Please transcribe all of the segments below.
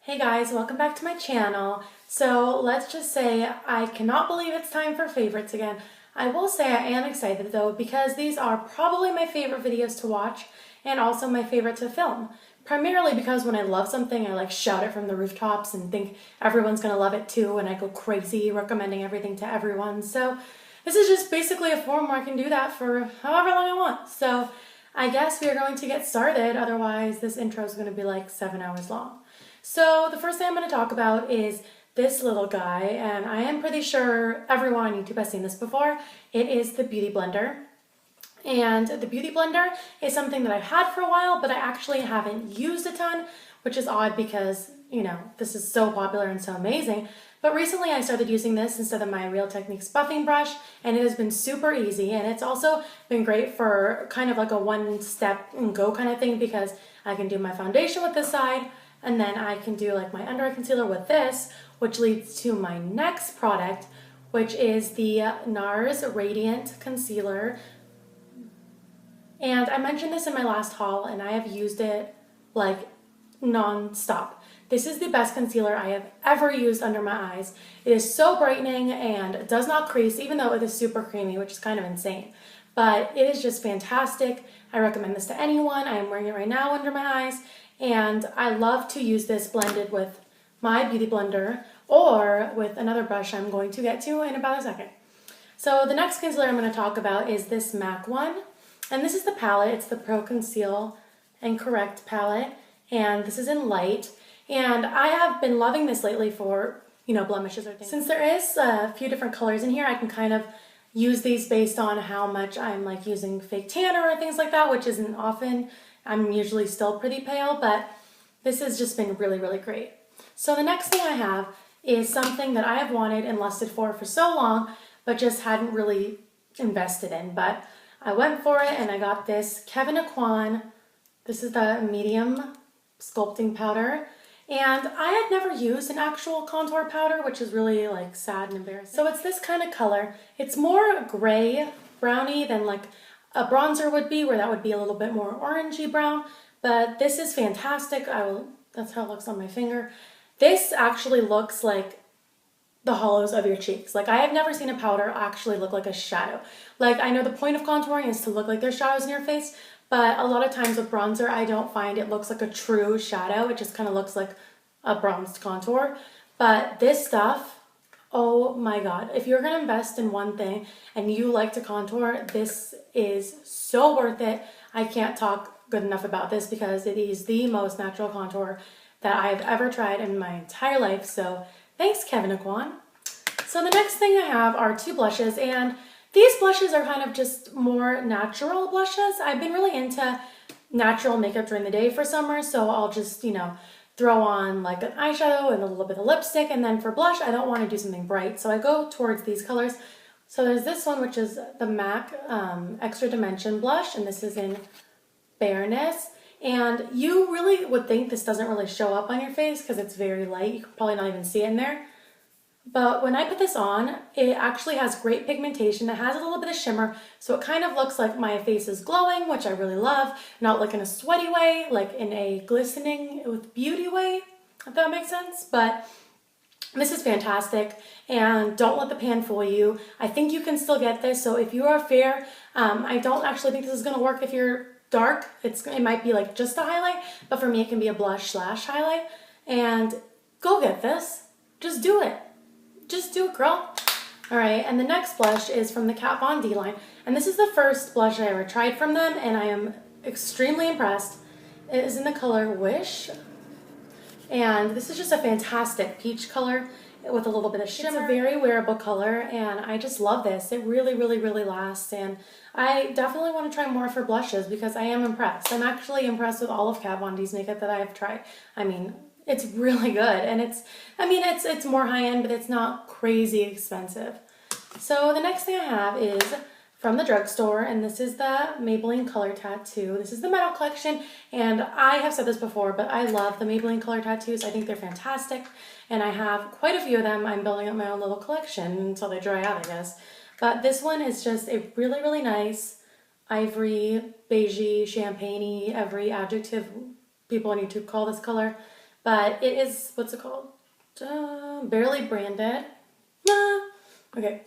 Hey guys, welcome back to my channel. So let's just say I cannot believe it's time for favorites again. I will say I am excited though because these are probably my favorite videos to watch and also my favorite to film. Primarily because when I love something I like shout it from the rooftops and think everyone's gonna love it too, and I go crazy recommending everything to everyone. So this is just basically a forum where I can do that for however long I want. So I guess we are going to get started, otherwise this intro is going to be like 7 hours long. So the first thing I'm going to talk about is this little guy, and I am pretty sure everyone on YouTube has seen this before. It is the Beauty Blender. And the Beauty Blender is something that I've had for a while, but I actually haven't used a ton, which is odd because, you know, this is so popular and so amazing. But recently I started using this instead of my Real Techniques buffing brush, and it has been super easy. And it's also been great for kind of like a one step and go kind of thing because I can do my foundation with this side, and then I can do like my under eye concealer with this, which leads to my next product, which is the Nars Radiant Concealer. And I mentioned this in my last haul, and I have used it like non-stop. This is the best concealer I have ever used under my eyes. It is so brightening and does not crease, even though it is super creamy, which is kind of insane. But it is just fantastic. I recommend this to anyone. I am wearing it right now under my eyes, and I love to use this blended with my Beauty Blender or with another brush I'm going to get to in about a second. So the next concealer I'm going to talk about is this MAC one. And this is the palette. It's the Pro Conceal and Correct palette, and this is in light. And I have been loving this lately for, you know, blemishes or things. Since there is a few different colors in here, I can kind of use these based on how much I'm like using fake tanner or things like that, which isn't often. I'm usually still pretty pale, but this has just been really, really great. So the next thing I have is something that I have wanted and lusted for so long, but just hadn't really invested in. But I went for it and I got this Kevyn Aucoin. This is the medium sculpting powder. And I had never used an actual contour powder, which is really like sad and embarrassing. So it's this kind of color. It's more gray browny than like a bronzer would be, where that would be a little bit more orangey brown. But this is fantastic. That's how it looks on my finger. This actually looks like the hollows of your cheeks. Like, I have never seen a powder actually look like a shadow. Like, I know the point of contouring is to look like there's shadows in your face, but a lot of times with bronzer, I don't find it looks like a true shadow. It just kind of looks like a bronzed contour. But this stuff, oh my God. If you're gonna invest in one thing and you like to contour, this is so worth it. I can't talk good enough about this because it is the most natural contour that I've ever tried in my entire life. So thanks, Kevyn Aucoin. So the next thing I have are two blushes, and these blushes are kind of just more natural blushes. I've been really into natural makeup during the day for summer, so I'll just, you know, throw on like an eyeshadow and a little bit of lipstick, and then for blush, I don't want to do something bright, so I go towards these colors. So there's this one, which is the MAC Extra Dimension blush, and this is in Bareness. And you really would think this doesn't really show up on your face because it's very light. You can probably not even see it in there. But when I put this on, it actually has great pigmentation. It has a little bit of shimmer, so it kind of looks like my face is glowing, which I really love. Not like in a sweaty way, like in a glistening with beauty way, if that makes sense. But this is fantastic, and don't let the pan fool you. I think you can still get this, so if you are fair, I don't actually think this is going to work if you're dark. It might be like just a highlight, but for me it can be a blush / highlight. And go get this. Just do it. Just do it, girl. All right, and the next blush is from the Kat Von D line, and this is the first blush I ever tried from them, and I am extremely impressed. It is in the color Wish, and this is just a fantastic peach color with a little bit of shimmer. It's a very wearable color, and I just love this. It really, really, really lasts, and I definitely want to try more for blushes because I am impressed. I'm actually impressed with all of Kat Von D's makeup that I have tried. I mean, it's really good, and it's more high-end, but it's not crazy expensive. So the next thing I have is from the drugstore, and this is the Maybelline Color Tattoo. This is the Metal Collection, and I have said this before, but I love the Maybelline Color Tattoos. I think they're fantastic, and I have quite a few of them. I'm building up my own little collection until they dry out, I guess. But this one is just a really, really nice ivory, beigey, champagne-y, every adjective people on YouTube call this color. but it is, what's it called? Barely branded. Okay,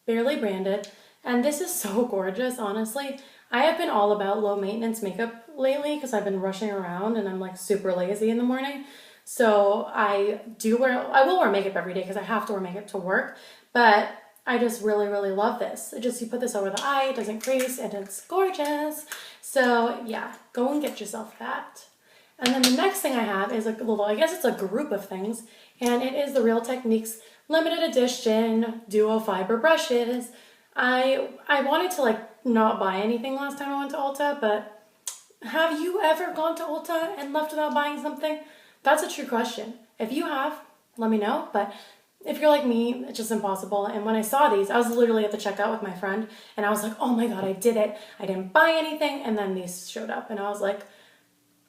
barely branded. And this is so gorgeous, honestly. I have been all about low maintenance makeup lately because I've been rushing around and I'm like super lazy in the morning. So I will wear makeup every day because I have to wear makeup to work, but I just really, really love this. You put this over the eye, it doesn't crease, and it's gorgeous. So yeah, go and get yourself that. And then the next thing I have is a little, I guess it's a group of things, and it is the Real Techniques limited edition duo fiber brushes. I wanted to like not buy anything last time I went to Ulta, but have you ever gone to Ulta and left without buying something? That's a true question. If you have, let me know, but if you're like me, it's just impossible. And when I saw these, I was literally at the checkout with my friend, and I was like, oh my God, I did it. I didn't buy anything, and then these showed up, and I was like,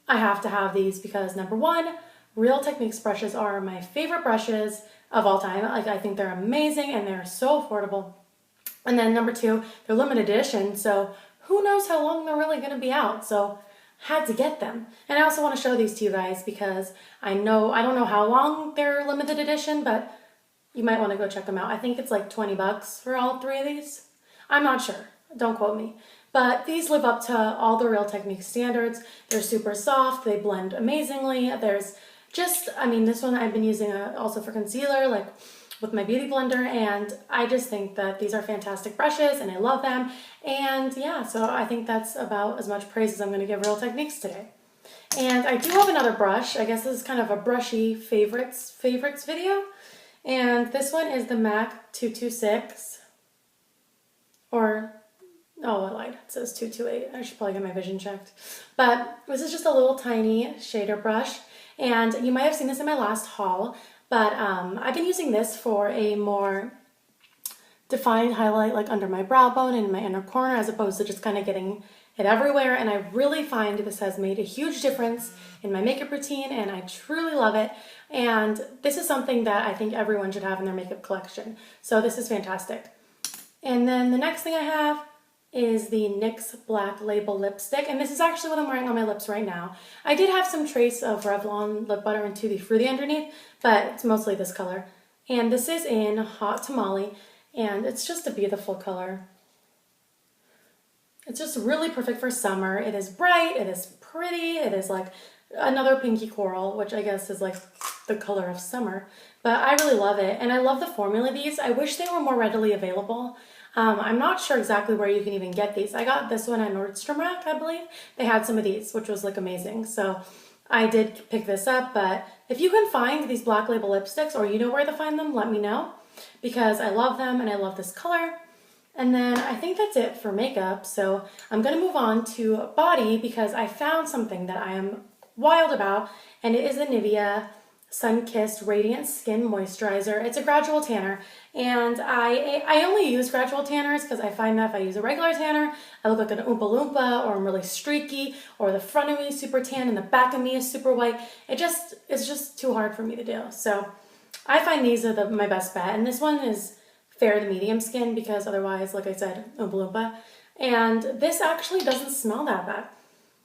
I have to have these because number one, Real Techniques brushes are my favorite brushes of all time. Like, I think they're amazing, and they're so affordable. And then number two, they're limited edition, so who knows how long they're really gonna be out, so had to get them. And I also wanna show these to you guys because I don't know how long they're limited edition, but you might wanna go check them out. I think it's like 20 bucks for all three of these. I'm not sure, don't quote me. But these live up to all the Real Techniques standards. They're super soft, they blend amazingly. There's just, I mean, this one I've been using also for concealer, like with my beauty blender, and I just think that these are fantastic brushes and I love them. And yeah, so I think that's about as much praise as I'm gonna give Real Techniques today. And I do have another brush. I guess this is kind of a brushy favorites video. And this one is the MAC 226, or, oh, I lied, it says 228. I should probably get my vision checked. But this is just a little tiny shader brush. And you might have seen this in my last haul, but I've been using this for a more defined highlight, like under my brow bone and in my inner corner, as opposed to just kind of getting it everywhere. And I really find this has made a huge difference in my makeup routine, and I truly love it. And this is something that I think everyone should have in their makeup collection. So this is fantastic. And then the next thing I have is the NYX Black Label Lipstick, and this is actually what I'm wearing on my lips right now. I did have some trace of Revlon lip butter and Tutti Frutti underneath, but it's mostly this color. And this is in Hot Tamale, and it's just a beautiful color. It's just really perfect for summer. It is bright, it is pretty, it is like another pinky coral, which I guess is like the color of summer. But I really love it, and I love the formula of these. I wish they were more readily available. I'm not sure exactly where you can even get these. I got this one at Nordstrom Rack, I believe. They had some of these, which was like amazing. So I did pick this up, but if you can find these Black Label lipsticks, or you know where to find them, let me know, because I love them and I love this color. And then I think that's it for makeup. So I'm gonna move on to body because I found something that I am wild about, and it is the Nivea Sunkissed Radiant Skin Moisturizer. It's a Gradual tanner, and I only use Gradual tanners because I find that if I use a regular tanner, I look like an Oompa Loompa, or I'm really streaky, or the front of me is super tan and the back of me is super white. It's just too hard for me to do. So I find these are my best bet, and this one is fair to medium skin because otherwise, like I said, Oompa Loompa. And this actually doesn't smell that bad.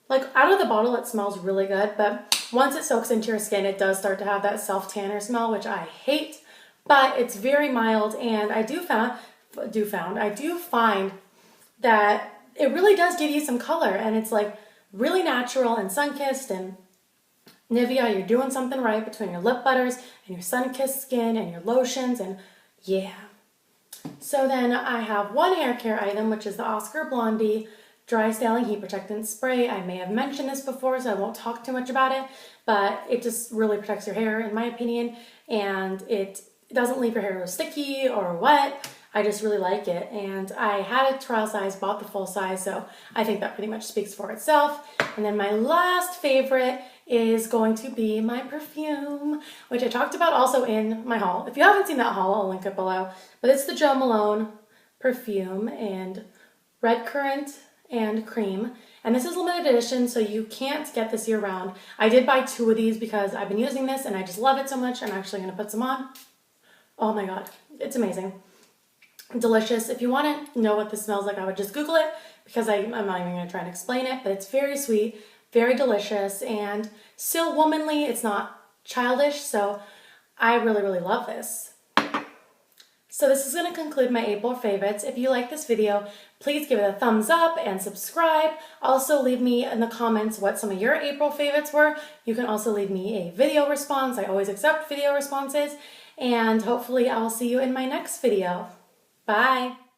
Like, out of the bottle, it smells really good, but once it soaks into your skin, it does start to have that self-tanner smell, which I hate, but it's very mild, and I do find that it really does give you some color, and it's like really natural and sun-kissed, and Nivea, you're doing something right between your lip butters and your sun-kissed skin and your lotions, and yeah. So then I have one hair care item, which is the Oscar Blandi Dry Styling Heat Protectant Spray. I may have mentioned this before, so I won't talk too much about it, but it just really protects your hair, in my opinion, and it doesn't leave your hair sticky or wet. I just really like it, and I had a trial size, bought the full size, so I think that pretty much speaks for itself. And then my last favorite is going to be my perfume, which I talked about also in my haul. If you haven't seen that haul, I'll link it below, but it's the Malone perfume and Redcurrant and cream, and this is limited edition, so you can't get this year round. I did buy 2 of these because I've been using this and I just love it so much. I'm actually going to put some on. Oh my god, it's amazing. Delicious. If you want to know what this smells like, I would just Google it because I'm not even going to try and explain it, but it's very sweet, very delicious and still womanly. It's not childish, so I really, really love this. So this is going to conclude my April favorites. If you like this video, please give it a thumbs up and subscribe. Also leave me in the comments what some of your April favorites were. You can also leave me a video response. I always accept video responses. And hopefully I will see you in my next video. Bye!